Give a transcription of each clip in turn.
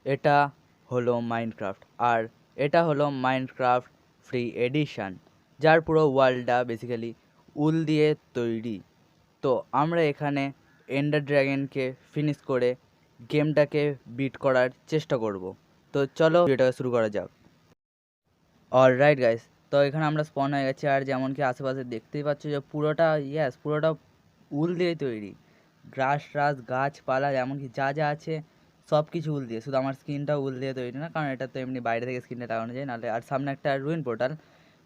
এটা হলো মাইনক্রাফট, আর এটা হলো মাইনক্রাফট ফ্রি এডিশন, যার পুরো ওয়ার্ল্ডটা বেসিক্যালি উল দিয়ে তৈরি। তো আমরা এখানে এন্ডার ড্র্যাগনকে ফিনিশ করে গেমটাকে বিট করার চেষ্টা করব। তো চলো ভিডিওটাকে শুরু করা যাক। অলরাইট গাইস, তো এখানে আমরা স্পন হয়ে গেছি, আর যেমন কি আশেপাশে দেখতেই পাচ্ছ যে পুরোটা পুরোটা উল দিয়ে তৈরি। গ্রাস ট্রাস গাছপালা এমনকি যা যা আছে সব কিছু উল দিয়ে, শুধু আমার স্কিনটাও উল দিয়ে তৈরি না, কারণ এটা তো এমনি বাইরে থেকে স্কিনটা লাগানো যায় নাহলে। আর সামনে একটা রুইন পোর্টাল।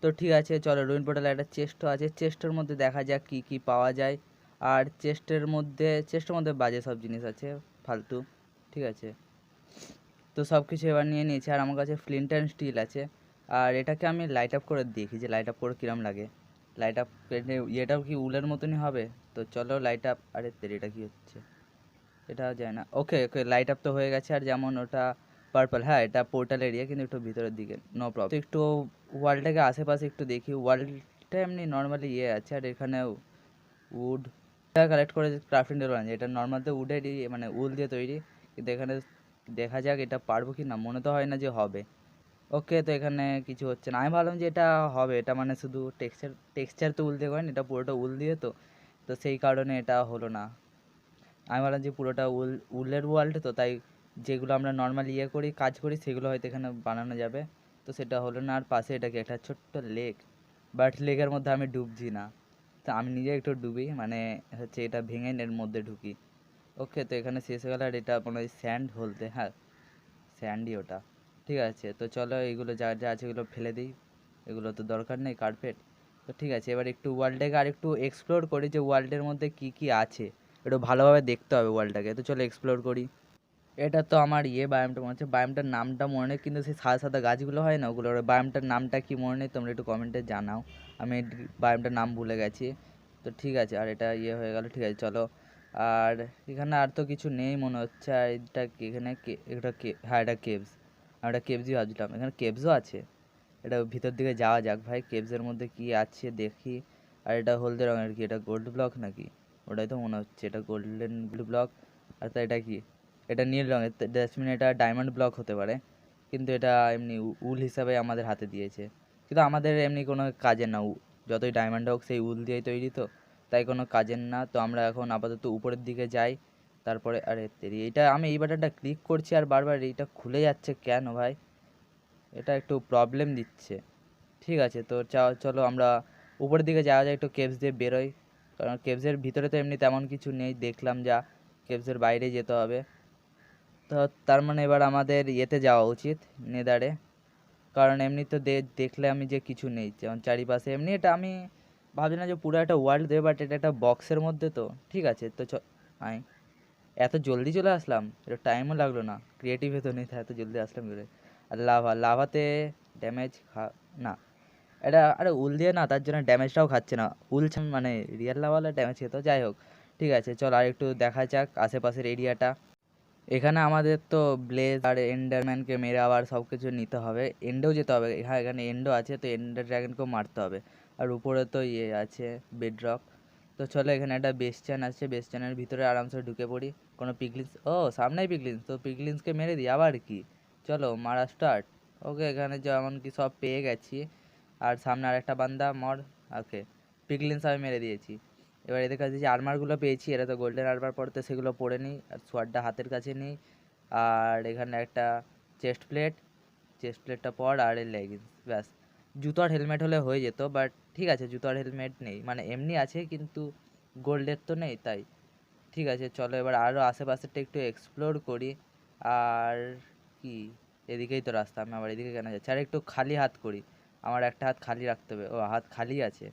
তো ঠিক আছে, চলো রুইন পোর্টালে একটা চেস্টও আছে, চেস্টের মধ্যে দেখা যাক কি কি পাওয়া যায়। আর চেস্টের মধ্যে বাজে সব জিনিস আছে, ফালতু। ঠিক আছে, তো সব কিছু এবার নিয়ে নিয়েছি, আর আমার কাছে ফ্লিন্ট অ্যান্ড স্টিল আছে। আর এটাকে আমি লাইট আপ করে দেখি যে লাইট আপ করে কীরম লাগে। লাইট আপ এটাও কি উলের মতনই হবে? তো চলো লাইট আপ। আরে এটা কি হচ্ছে? এটা যায় না। ওকে ওকে, লাইট আপ তো হয়ে গেছে। আর যেমন ওটা পার্পল, হ্যাঁ এটা পোর্টাল এরিয়া, কিন্তু একটু ভিতরের দিকে, নো প্রবলেম। তো একটু ওয়ার্ল্ডটাকে আশেপাশে একটু দেখি। ওয়ার্ল্ডটা এমনি নর্মালি আছে, আর এখানে উড কালেক্ট করে ক্রাফটিং টেবিল বানিয়েছে। এটা নর্মাল তো উডেরই, মানে উল দিয়ে তৈরি, কিন্তু এখানে দেখা যাক এটা পারবো কি না, মনে তো হয় না যে হবে। ওকে, তো এখানে কিছু হচ্ছে না। আমি ভাবলাম যে এটা হবে, এটা মানে শুধু টেক্সচার টেক্সচার তো উল দিয়ে করেন, এটা পুরোটা উল দিয়ে, তো তো সেই কারণে এটা হলো না। আমি ভাবলাম যে পুরোটা উলের ওয়ার্ল্ড, তো তাই যেগুলো আমরা নর্মাল করি, কাজ করি, সেগুলো হয়তো এখানে বানানো যাবে। তো সেটা হলো না। আর পাশে এটাকে একটা ছোট্ট লেক, বাট লেকের মধ্যে আমি ডুবছি না। তো আমি নিজে একটু ডুবি, মানে হচ্ছে এটা ভেঙে এর মধ্যে ঢুকি। ওকে, তো এখানে শেষ হয়ে গেল। আর এটা মনে হয় স্যান্ড বলতে, হ্যাঁ স্যান্ডই ওটা। ঠিক আছে, তো চলো এগুলো যা যা আছে এগুলো ফেলে দিই, এগুলো তো দরকার নেই, কার্পেট। তো ঠিক আছে, এবার একটু ওয়ার্ল্ডটাকে আর একটু এক্সপ্লোর করি যে ওয়ার্ল্ডের মধ্যে কি কি আছে। একটু ভালোভাবে দেখতে হবে ওয়ার্ল্ডটাকে, তো চলো এক্সপ্লোর করি। এটা তো আমার বায়োমটা মনে হচ্ছে, বায়োমটার নামটা মনে নেই, কিন্তু সেই সাদা সাদা গাছগুলো হয় না, ওগুলো বায়োমটার নামটা কি মনে নেই, তোমরা একটু কমেন্টে জানাও। আমি বায়োমটার নাম ভুলে গেছি। তো ঠিক আছে, আর এটা হয়ে গেল। ঠিক আছে চলো। আর এখানে আর তো কিছু নেই মনে হচ্ছে। আর এটা এখানে এটা হ্যাঁ এটা কেভস। আমি এটা কেভসই ভাবছিলাম, এখানে কেভসও আছে। এটা ভিতর দিকে যাওয়া যাক ভাই, কেভসের মধ্যে কি আছে দেখি। আর এটা হলদে রঙের, কি এটা গোল্ড ব্লক নাকি? ওটাই তো মনে হচ্ছে, এটা গোল্ডেন ব্লক। আর তো এটা কি? এটা নীল রঙের, জাসমিন এটা ডায়মন্ড ব্লক হতে পারে, কিন্তু এটা এমনি উল হিসাবে আমাদের হাতে দিয়েছে। কিন্তু আমাদের এমনি কোনো কাজের না, যতই ডায়মন্ড হোক সেই উল দিয়েই তৈরি, তো তাই কোনো কাজের না। তো আমরা এখন আপাতত উপরের দিকে যাই। তারপরে আরে তেরি, এইটা আমি এই বাটনটা ক্লিক করছি আর বারবার এইটা খুলে যাচ্ছে কেন ভাই? এটা একটু প্রবলেম দিচ্ছে। ঠিক আছে, তো চলো আমরা উপরের দিকে যাওয়া যায়, একটু কেভস দিয়ে বেরোই। কারণ কেভসের ভিতরে তো এমনি তেমন কিছু নেই, দেখলাম যা। কেভসের বাইরে যেতে হবে। তো তার মানে এবার আমাদের যাওয়া উচিত, নেদারে। কারণ এমনি তো দেখলে আমি যে কিছু নেই, যেমন চারিপাশে এমনি এটা আমি ভাবছি না যে পুরো একটা ওয়ার্ল্ড দেবে, বাট এটা একটা বক্সের মধ্যে। তো ঠিক আছে, তো আই এত জলদি চলে আসলাম, এটা টাইমও লাগলো না, ক্রিয়েটিভ তো নেই, এত জলদি আসলাম বেরোয়। আর লাভাতে ড্যামেজ না, এটা আরে উল দিয়ে না, তার জন্য ড্যামেজটাও খাচ্ছে না। মানে রিয়েল লাভালে ড্যামেজ খেত, যাই হোক। ঠিক আছে চল, আর একটু দেখা যাক আশেপাশের এরিয়াটা। এখানে আমাদের তো ব্লেজ আর এন্ডারম্যানকে মেরে আবার সব কিছু নিতে হবে, এন্ডেও যেতে হবে। হ্যাঁ এখানে এন্ডও আছে, তো এন্ডার ড্র্যাগনকেও মারতে হবে। আর উপরে তো আছে বেডরক। তো চলো, এখানে একটা বেস্টান আছে, বেস্টানের ভিতরে আরামসে ঢুকে পড়ি। কোনো পিগলিন্স, ও সামনেই পিগলিন্স, তো পিগলিন্সকে মেরে দিই আবার কি। চলো মারা স্টার্ট। ওকে, এখানে যেমন কি সব পেয়ে গেছি। আর সামনে আরেকটা বান্দা মর। ওকে, পিগলিন্স আমি মেরে দিয়েছি। এবার এদের কাছে যে আর্মারগুলো পেয়েছি, এরা তো গোল্ডেন আর্মার পড়তে, সেগুলো পরে নিই। আর সোয়ার্ডটা হাতের কাছে নিই। আর এখানে একটা চেস্ট প্লেটটা পর, আর এই লেগিংস, ব্যাস। জুতো আর হেলমেট হলে হয়ে যেত, বাট ঠিক আছে জুতো আর হেলমেট নেই, মানে এমনি আছে কিন্তু গোল্ডের তো নেই, তাই। ঠিক আছে চলো, এবার আরও আশেপাশেরটা একটু এক্সপ্লোর করি। আর কি, এদিকেই তো রাস্তা, আমি আবার এদিকে কেন যাচ্ছি? আর একটু খালি হাত করি, আমার একটা হাত খালি রাখতে হবে। ও হাত খালি আছে,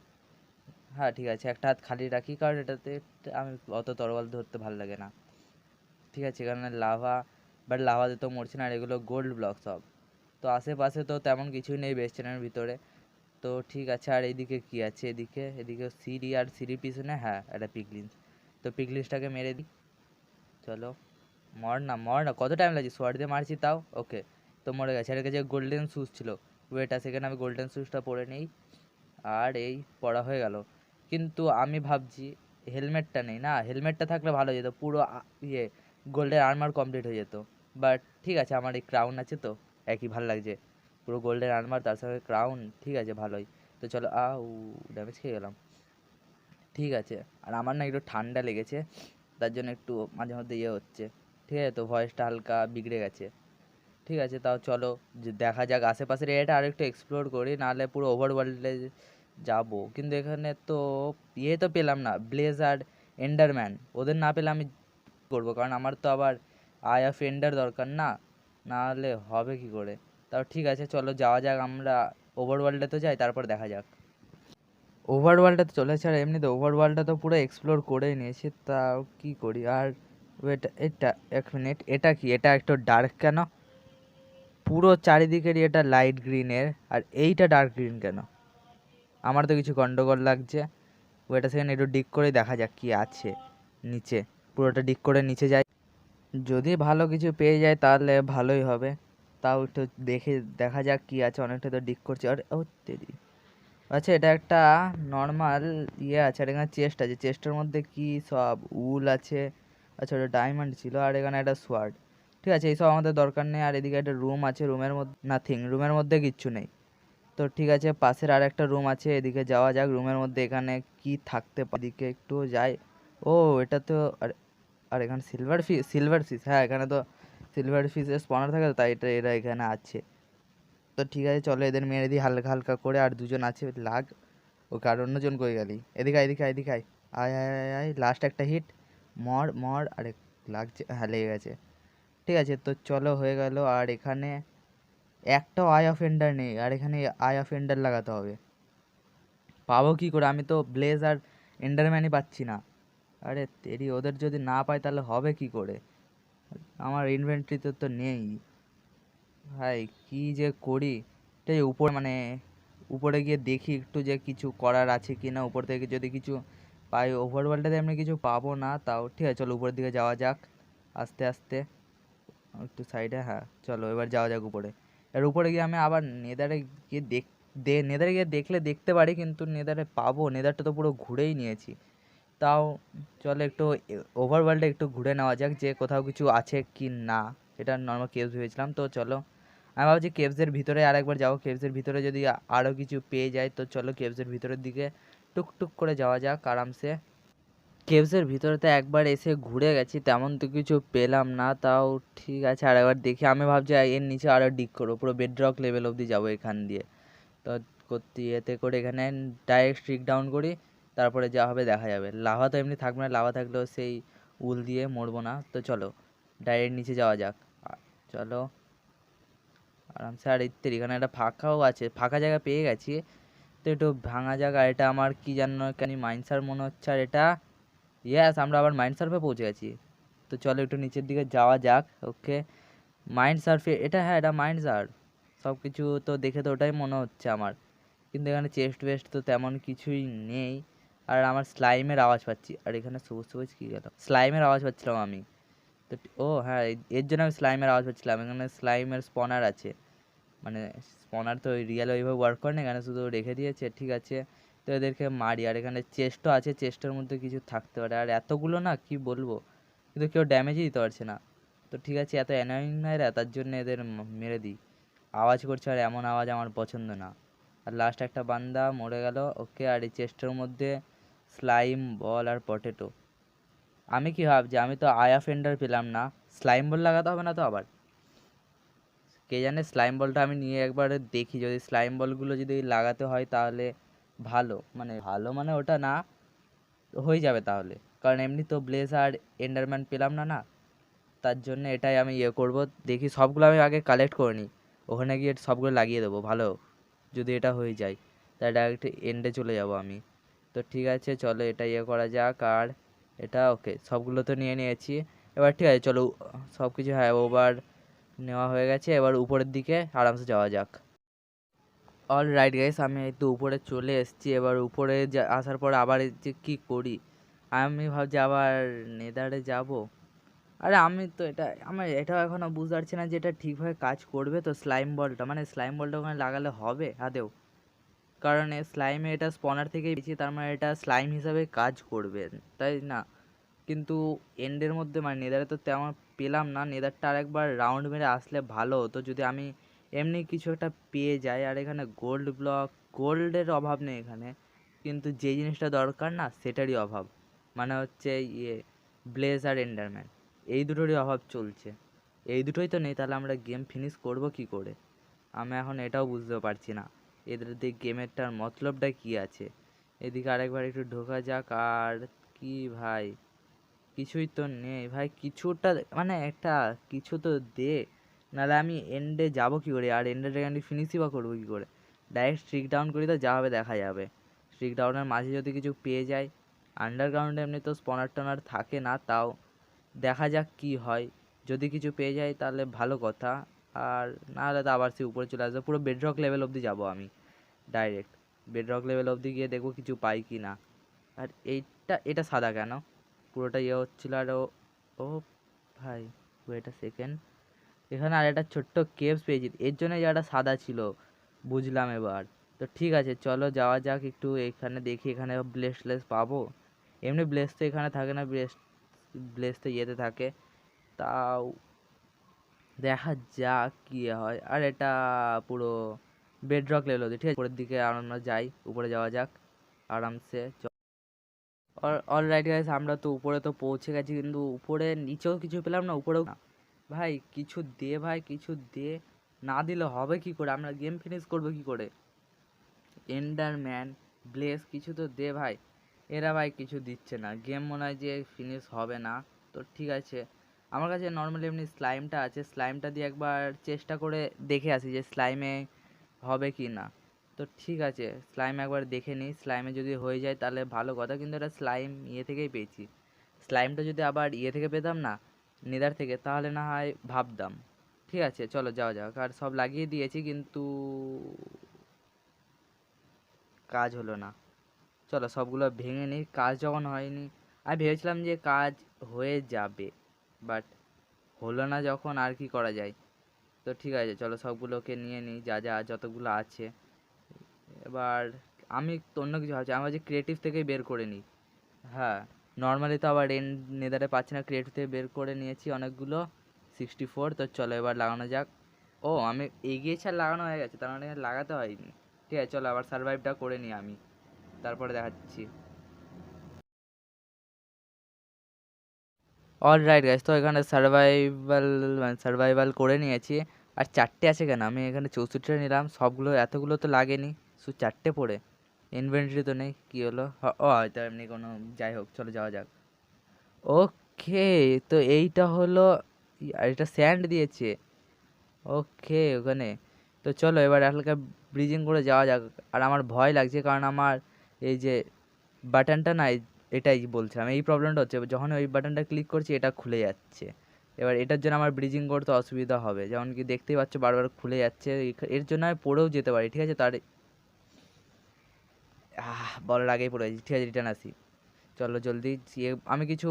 হ্যাঁ ঠিক আছে, একটা হাত খালি রাখি, কারণ এটাতে আমি অত তরোয়াল ধরতে ভালো লাগে না। ঠিক আছে, এখানে লাভা, বাট লাভাতে তো মরছে না, আর এগুলো গোল্ড ব্লক সব। তো আশেপাশে তো তেমন কিছুই নেই বেস্টার্নের ভিতরে। তো ঠিক আছে, আর এইদিকে কি আছে? এদিকে সিঁড়ি, আর সিঁড়ির পিছনে হ্যাঁ একটা পিগলিন্স। তো পিগলিন্সটাকে মেরে দিই। চলো, মর না, কত টাইম লাগছে, সোয়ার্ড দিয়ে মারছি তাও। ওকে, তো মরে গেছে। আর কাছে গোল্ডেন শুজ ছিল, ওয়েট আছে, সেখানে আমি গোল্ডেন শুজটা পরে নিই। আর এই পড়া হয়ে গেল। কিন্তু আমি ভাবছি হেলমেটটা নেই না, হেলমেটটা থাকলে ভালো যেত, পুরো গোল্ডের আর্মার কমপ্লিট হয়ে যেত। বাট ঠিক আছে, আমার এই ক্রাউন আছে তো একই ভাল লাগছে, পুরো গোল্ডেন আর্মার তার সঙ্গে ক্রাউন, ঠিক আছে ভালোই। তো চলো, ড্যামেজ খেয়ে গেলাম। ঠিক আছে, আর আমার না একটু ঠান্ডা লেগেছে, তার জন্য একটু মাঝে মধ্যে হচ্ছে, ঠিক আছে, তো ভয়েসটা হালকা বিগড়ে গেছে। ঠিক আছে, তাও চলো যে দেখা যাক আশেপাশের এরিয়াটা আর একটু এক্সপ্লোর করি, নাহলে পুরো ওভারওয়ার্ল্ডে যাবো। কিন্তু এখানে তো তো পেলাম না, ব্লেজ আর এন্ডারম্যান, ওদের না পেলে আমি করবো, কারণ আমার তো আবার আই অফ এন্ডার দরকার না, নাহলে হবে কি করে। তাও ঠিক আছে, চলো যাওয়া যাক, আমরা ওভারওয়ার্ল্ডে তো যাই, তারপর দেখা যাক। ওভারওয়ার্ল্ডে তো চলেছে, আর এমনিতে ওভারওয়ার্ল্ডটা তো পুরো এক্সপ্লোর করেই নিয়েছি, তাও কি করি আর। ওয়েট, এটা 1 মিনিট, এটা কি, এটা একটু ডার্ক কেন? পুরো চারিদিকেরই এটা লাইট গ্রিনের, আর এইটা ডার্ক গ্রিন কেন? আমার তো কিছু গন্ডগোল লাগছে। ওইটা সেখানে একটু ডিক করে দেখা যাক কি আছে নিচে, পুরোটা ডিক করে নিচে যাই, যদি ভালো কিছু পেয়ে যায় তাহলে ভালোই হবে। তাও একটু দেখে দেখা যাক কি আছে, অনেকটা তো ডিক করছে। আর ও তেরি, আচ্ছা এটা একটা নর্মাল আছে, আর এখানে চেস্ট আছে, চেস্টের মধ্যে কি সব উল আছে। আচ্ছা ওটা ডায়মন্ড ছিল, আর এখানে একটা সোয়ার্ড। ঠিক আছে, এইসব আমাদের দরকার নেই। আর এদিকে একটা রুম আছে, রুমের মধ্যে নাথিং, রুমের মধ্যে কিচ্ছু নেই। তো ঠিক আছে, পাশের আর একটা রুম আছে, এদিকে যাওয়া যাক রুমের মধ্যে, এখানে কি থাকতে পারে, এদিকে একটু যাই। ও এটা তো, আর এখানে সিলভার ফিশ, হ্যাঁ এখানে তো সিলভার ফিশের স্পনার থাকে, তো তাই এরা এখানে আছে। তো ঠিক আছে, চলো এদের মেরে দিই হালকা হালকা করে। আর দুজন আছে লাগ, ওকে আর অন্যজন কই গেলি, এদিকে আয়, এদিকে আয়, এদিকে আয়, আয় আয় আয় আয়, লাস্ট একটা হিট, মর মর, আরে লাগছে, হ্যাঁ লেগে গেছে। ঠিক আছে, তো চলো হয়ে গেল। আর এখানে একটাও আই অফ এন্ডার নেই, আর এখানে আই অফ এন্ডার লাগাতে হবে, পাবো কি করে? আমি তো ব্লেজ আর এন্ডারম্যানই পাচ্ছি না। আরে তেরি, ওদের যদি না পাই তাহলে হবে কি করে? আমার ইনভেন্টরিতে তো নেই ভাই, কি যে করি। এটাই উপর মানে উপরে গিয়ে দেখি একটু যে কিছু করার আছে কি না, উপর থেকে যদি কিছু পাই। ওভারওয়ার্ল্ডে এমনি কিছু পাবো না, তাও ঠিক আছে, চলো উপরের দিকে যাওয়া যাক আস্তে আস্তে, একটু সাইডে, হ্যাঁ চলো এবার যাওয়া যাক উপরে। এর উপরে গিয়ে আমি আবার নেদারে গিয়ে নেদারে গিয়ে দেখলে দেখতে পারি, কিন্তু নেদারে পাবো? নেদারটা তো পুরো ঘুরেই নিয়েছি। তাও চলো একটু ওভারওয়ার্ল্ডে একটু ঘুরে নেওয়া যাক, যে কোথাও কিছু আছে কি না। এটা নর্মাল কেভস ভেবেছিলাম, তো চলো আমি ভাবছি কেভসের ভিতরে আরেকবার যাবো, কেভসের ভিতরে যদি আরও কিছু পেয়ে যায়, তো চলো কেভসের ভিতরের দিকে টুকটুক করে যাওয়া যাক আরামসে। কেভসের ভিতরে তো একবার এসে ঘুরে গেছি, তেমন তো কিছু পেলাম না, তাও ঠিক আছে আর একবার দেখি। আমি ভাবছি এর নিচে আরও ডিগ করবো, পুরো বেডরক লেভেল অবধি যাবো এখান দিয়ে। তো করতে এতে করে এখানে ডাইরেক্ট স্ট্রিক ডাউন করি, তারপরে যা হবে দেখা যাবে। লাভা তো এমনি থাকবে না, লাভা থাকলেও সেই উল দিয়ে মরবো না। তো চলো ডাইরেক্ট নিচে যাওয়া যাক, চলো আরামসে। আর এখানে একটা ফাঁকাও আছে, ফাঁকা জায়গা পেয়ে গেছি, তো একটু ভাঙা জায়গা। এটা আমার কি জানো কেন মাইন্সার মনে হচ্ছে, আর এটা ইয়াস, আমরা আবার মাইন্ড সার্ফে পৌঁছে গেছি। তো চলো একটু নিচের দিকে যাওয়া যাক। ওকে, মাইন্ড সার্ফে এটা, হ্যাঁ এটা মাইন্ড সার্ফ, সব কিছু তো দেখে তো ওটাই মনে হচ্ছে আমার, কিন্তু এখানে চেস্ট ওয়েস্ট তো তেমন কিছুই নেই। আর আমার স্লাইমের আওয়াজ পাচ্ছি, আর এখানে সবুজ সবুজ কী গেল, স্লাইমের আওয়াজ পাচ্ছিলাম আমি। তো ও হ্যাঁ, এর জন্য আমি স্লাইমের আওয়াজ পাচ্ছিলাম। এখানে স্লাইমের স্পনার আছে, মানে স্পনার তো রিয়েল ওইভাবে ওয়ার্ক করে না, এখানে শুধু রেখে দিয়েছে। ঠিক আছে, তো এদেরকে মারি। আর এখানে চেস্টও আছে, চেস্টের মধ্যে কিছু থাকতে পারে, আর এতগুলো না কি বলবো, কিন্তু কেউ ড্যামেজই দিতে পারছে না। তো ঠিক আছে, এত অ্যানোয়িং না এরা, তার জন্য এদের মেরে দিই। আওয়াজ করছে, আর এমন আওয়াজ আমার পছন্দ না। আর লাস্ট একটা বান্দা মরে গেল। ওকে, আর এই চেস্টের মধ্যে স্লাইম বল আর পটেটো। আমি কি ভাবছি, আমি তো আয়া ফেন্ডার পেলাম না, স্লাইম বল লাগাতে হবে না তো আবার? কে জানে, স্লাইম বলটা আমি নিয়ে একবার দেখি, যদি স্লাইম বলগুলো যদি লাগাতে হয় তাহলে ভালো, মানে ভালো মানে ওটা না, হয়ে যাবে তাহলে। কারণ এমনি তো ব্লেজ আর এন্ডারম্যান পেলাম না না, তার জন্য এটাই আমি করব। দেখি সবগুলো আমি আগে কালেক্ট করে নিই, ওখানে গিয়ে সবগুলো লাগিয়ে দেবো ভালো। যদি এটা হয়ে যায় তাহলে ডাইরেক্ট এন্ডে চলে যাব আমি। তো ঠিক আছে, চলো এটা করা যাক। আর এটা ওকে, সবগুলো তো নিয়ে নিয়েছি। এবার ঠিক আছে, চলো সব কিছু, হ্যাঁ ওভার নেওয়া হয়ে গেছে, এবার উপরের দিকে আরামসে যাওয়া যাক। অল রাইট গাইস, আমি একটু উপরে চলে এসেছি। এবার উপরে আসার পর আবার এই যে কী করি, আমি ভাবছি আবার নেদারে যাব। আরে আমি তো আমার এটাও এখনও বুঝতে পারছি না যে এটা ঠিকভাবে কাজ করবে তো। স্লাইম বলটা, মানে স্লাইম বলটা ওখানে লাগালে হবে আদেও? কারণ স্লাইমে এটা স্পনার থেকেই বেশি, তার মানে এটা স্লাইম হিসাবে কাজ করবে, তাই না? কিন্তু এন্ডের মধ্যে মানে নেদারে তো তেমন পেলাম না। নেদারটা আরেকবার রাউন্ড মেরে আসলে ভালো হতো, যদি আমি এমনি কিছু একটা পেয়ে যাই। আর এখানে গোল্ড ব্লক, গোল্ডের অভাব নেই এখানে, কিন্তু যে জিনিসটা দরকার না সেটারই অভাব, মানে হচ্ছে ব্লেজ আর এন্ডারম্যান, এই দুটোরই অভাব চলছে। এই দুটোই তো নেই, তাহলে আমরা গেম ফিনিশ করব কি করে? আমি এখন এটাও বুঝতে পারছি না এদের দিয়ে গেমেরটার মতলবটা কি আছে। এদিকে আরেকবার একটু ঢোকা যাক। আর কি ভাই, কিছুই তো নেই ভাই, কিছুটা মানে একটা কিছু তো দে, নাহলে আমি এন্ডে যাবো কি করে? আর এন্ডের জায়গায় আমি ফিনিশই বা করবো কি করে? ডাইরেক্ট স্ট্রিক ডাউন করি, তো যা হবে দেখা যাবে। স্ট্রিক ডাউনের মাঝে যদি কিছু পেয়ে যায়, আন্ডারগ্রাউন্ডে এমনি তো স্পনার টনার থাকে না, তাও দেখা যাক কি হয়। যদি কিছু পেয়ে যায় তাহলে ভালো কথা, আর না হলে তো আবার সে উপরে চলে আসবে। পুরো বেডরক লেভেল অবধি যাবো আমি, ডাইরেক্ট বেডরক লেভেল অবধি গিয়ে দেখবো কিছু পাই কি না। আর এটা সাদা কেন? পুরোটা ইয়ে হচ্ছিল। আর ও ভাই, ওয়েট আ সেকেন্ড, এখানে আর একটা ছোট্ট কেভস পেয়েছি, এর জন্য জায়গাটা সাদা ছিল, বুঝলাম এবার। তো ঠিক আছে, চলো যাওয়া যাক একটু। এখানে দেখি এখানে ব্লেস ট্লেস পাবো। এমনি ব্লেস তো এখানে থাকে না, ব্লেস তো ইয়েতে থাকে, তাও দেখা যাক কি হয়। আর এটা পুরো বেডরক লেভেল অবধি, ঠিক আছে। উপরের দিকে আমরা যাই, উপরে যাওয়া যাক আরামসে। অলরাইট গাইস, আমরা তো উপরে তো পৌঁছে গেছি, কিন্তু উপরে নিচেও কিছু পেলাম না, উপরেও না। ভাই কিছু দে, ভাই কিছু দে, না দিলে হবে কি করে? আমরা গেম ফিনিশ করবো কি করে? এন্ডারম্যান, ব্লেস, কিছু তো দে ভাই। এরা ভাই কিছু দিচ্ছে না, গেম মনে হয় যে ফিনিশ হবে না। তো ঠিক আছে, আমার কাছে নর্মালি এমনি স্লাইমটা আছে, স্লাইমটা দিয়ে একবার চেষ্টা করে দেখে আসি যে স্লাইমে হবে কি না। তো ঠিক আছে, স্লাইম একবার দেখে নিই, স্লাইমে যদি হয়ে যায় তাহলে ভালো কথা, কিন্তু এটা স্লাইম ইয়ে থেকেই পেয়েছি। স্লাইমটা যদি আবার ইয়ে থেকে পেতাম না, নেদার থেকে, তাহলে না হয় ভাবতাম। ঠিক আছে চলো যাওয়া যাক। আর সব লাগিয়ে দিয়েছি কিন্তু কাজ হলো না। চলো সবগুলো ভেঙে নিই, কাজ যখন হয়নি। আমি ভেবেছিলাম যে কাজ হয়ে যাবে, বাট হলো না যখন, আর কি করা যায়। তো ঠিক আছে, চলো সবগুলোকে নিয়ে নিই, যা যা যতগুলো আছে। এবার আমি তো অন্য কিছু ভাবছি, আমি ভাবছি ক্রিয়েটিভ থেকেই বের করে নিই। হ্যাঁ, নর্মালি তো আবার নেদারে পাচ্ছি না, ক্রিয়েটিভ থেকে বের করে নিয়েছি অনেকগুলো। 64, তো চলো এবার লাগানো যাক। ও আমি এগিয়েছি আর লাগানো হয়ে গেছে, তার মানে লাগাতে হয়নি। ঠিক আছে চলো আবার সার্ভাইভটা করে নিই আমি, তারপরে দেখাচ্ছি। অলরাইট গাইস, তো এখানে সার্ভাইভাল করে নিয়েছি। আর 4টে আছে কেন? আমি এখানে 64টা নিলাম, সবগুলো এতগুলো তো লাগেনি, শুধু 4টে পড়ে। ইনভেন্টরি তো নেই, কি হলো? ও হয়তো এমনি কোনো, যাই হোক চলো যাওয়া যাক। ওকে, তো এইটা হলো, আর এটা স্যান্ড দিয়েছে। ওকে ওখানে, তো চলো এবার হালকা ব্রিজিং করে যাওয়া যাক। আর আমার ভয় লাগছে, কারণ আমার এই যে বাটনটা না, এটাই বলছিলাম, এই প্রবলেমটা হচ্ছে, যখন ওই বাটনটা ক্লিক করছি এটা খুলে যাচ্ছে। এবার এটার জন্য আমার ব্রিজিং করতে অসুবিধা হবে, যেমন কি দেখতেই পাচ্ছ বারবার খুলে যাচ্ছে। এর জন্য আমি পড়েও যেতে পারি, ঠিক আছে। তার বলার আগেই পড়ে গেছি, ঠিক আছে রিটার্ন আসি। চলো জলদি আমি কিছু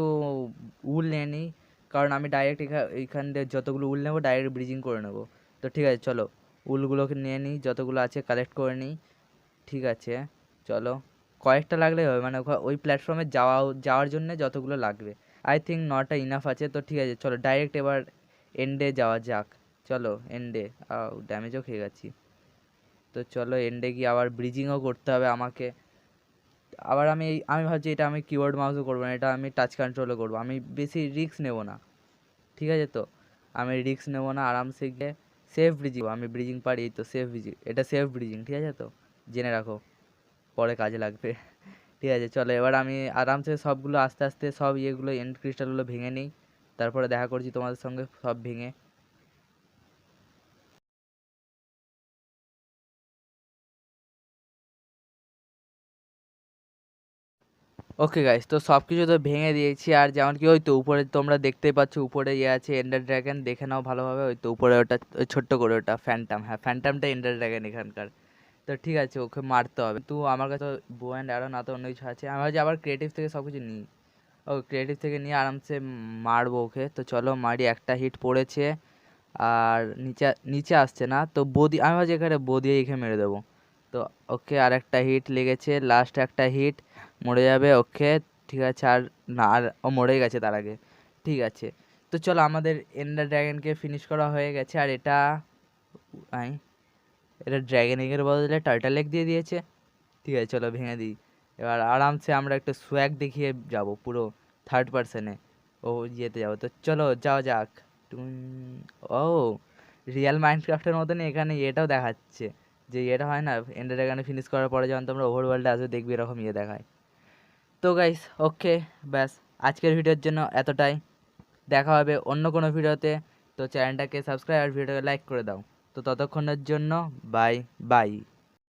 উল নিয়ে নিই, কারণ আমি ডাইরেক্ট এইখান দিয়ে যতগুলো উল নেবো ডাইরেক্ট ব্রিজিং করে নেবো। তো ঠিক আছে চলো, উলগুলোকে নিয়ে নিই, যতগুলো আছে কালেক্ট করে নিই। ঠিক আছে চলো, কয়েকটা লাগলেই হবে, মানে ওই প্ল্যাটফর্মে যাওয়ার জন্য যতগুলো লাগবে। আই থিঙ্ক 9টা ইনাফ আছে। তো ঠিক আছে চলো ডাইরেক্ট এবার এন্ডে যাওয়া যাক। চলো এন্ডে, ড্যামেজও খেয়ে গেছি। তো চলো এন্ডে গিয়ে আবার ব্রিজিংও করতে হবে আমাকে। আবার আমি ভাবছি এটা আমি কিবোর্ড মাউসও করবো না, এটা আমি টাচ কন্ট্রোলও করবো, আমি বেশি রিস্ক নেবো না। ঠিক আছে, তো আমি রিস্ক নেবো না, আরামসে গিয়ে সেফ ব্রিজিং, আমি ব্রিজিং পারি, এই তো সেফ ব্রিজিং, এটা সেফ ব্রিজিং, ঠিক আছে তো জেনে রাখো, পরে কাজে লাগবে। ঠিক আছে চলো, এবার আমি আরামসে সবগুলো আস্তে আস্তে সব ইয়েগুলো এন্ড ক্রিস্টালগুলো ভেঙে নিই, তারপরে দেখা করছি তোমাদের সঙ্গে সব ভেঙে। ওকে গাইস, তো সব কিছু তো ভেঙে দিয়েছি। আর যেমন কি ওই তো উপরে তোমরা দেখতেই পাচ্ছ, উপরে ইয়ে আছে এন্ডার ড্রাগন, দেখে নাও ভালোভাবে। ওই তো উপরে ওটা, ওই ছোট্ট করে ওটা ফ্যান্টাম, হ্যাঁ ফ্যান্টামটা এন্ডার ড্রাগন এখানকার। তো ঠিক আছে, ওকে মারতে হবে। তো আমার কাছে বো অ্যান্ড অ্যারো না তো অন্য কিছু আছে, আমি ভাবছি আবার ক্রিয়েটিভ থেকে সব কিছু নিই। ও ক্রিয়েটিভ থেকে নিয়ে আরামসে মারবো ওকে। তো চলো মারি, একটা হিট পড়েছে। আর নিচে নিচে আসছে না, তো বদি আমি ভাবছি এখানে বদি এখানে মেরে দেবো। তো ওকে, আর একটা হিট লেগেছে, লাস্ট একটা হিট, মরে যাবে। ওকে ঠিক আছে, আর না, আর ও মরেই গেছে তার আগে। ঠিক আছে তো চলো আমাদের এন্ডার ড্র্যাগনকে ফিনিশ করা হয়ে গেছে। আর এটা ড্র্যাগন এগের বদলে টার্টল এগ দিয়ে দিয়েছে। ঠিক আছে চলো ভেঙে দিই। এবার আরামসে আমরা একটা সোয়াগ দেখিয়ে যাব পুরো থার্ড পার্সনে ও ইয়েতে যাবো। তো চলো যাওয়া যাক। ও রিয়েল মাইনক্রাফটের মতনই এখানে এটাও দেখাচ্ছে, যে এটা হয় না এন্ডার ড্র্যাগনে ফিনিশ করার পরে যখন তোমরা ওভারওয়ার্ল্ডে আসবে দেখবে এরকম ইয়ে দেখায়। তো গাইস ওকে, ব্যাস আজকের ভিডিওর জন্য এতটাই। দেখা হবে অন্য কোনো ভিডিওতে। তো চ্যানেলটাকে সাবস্ক্রাইব আর ভিডিওটাকে লাইক করে দাও। তো ততক্ষণের জন্য বাই বাই।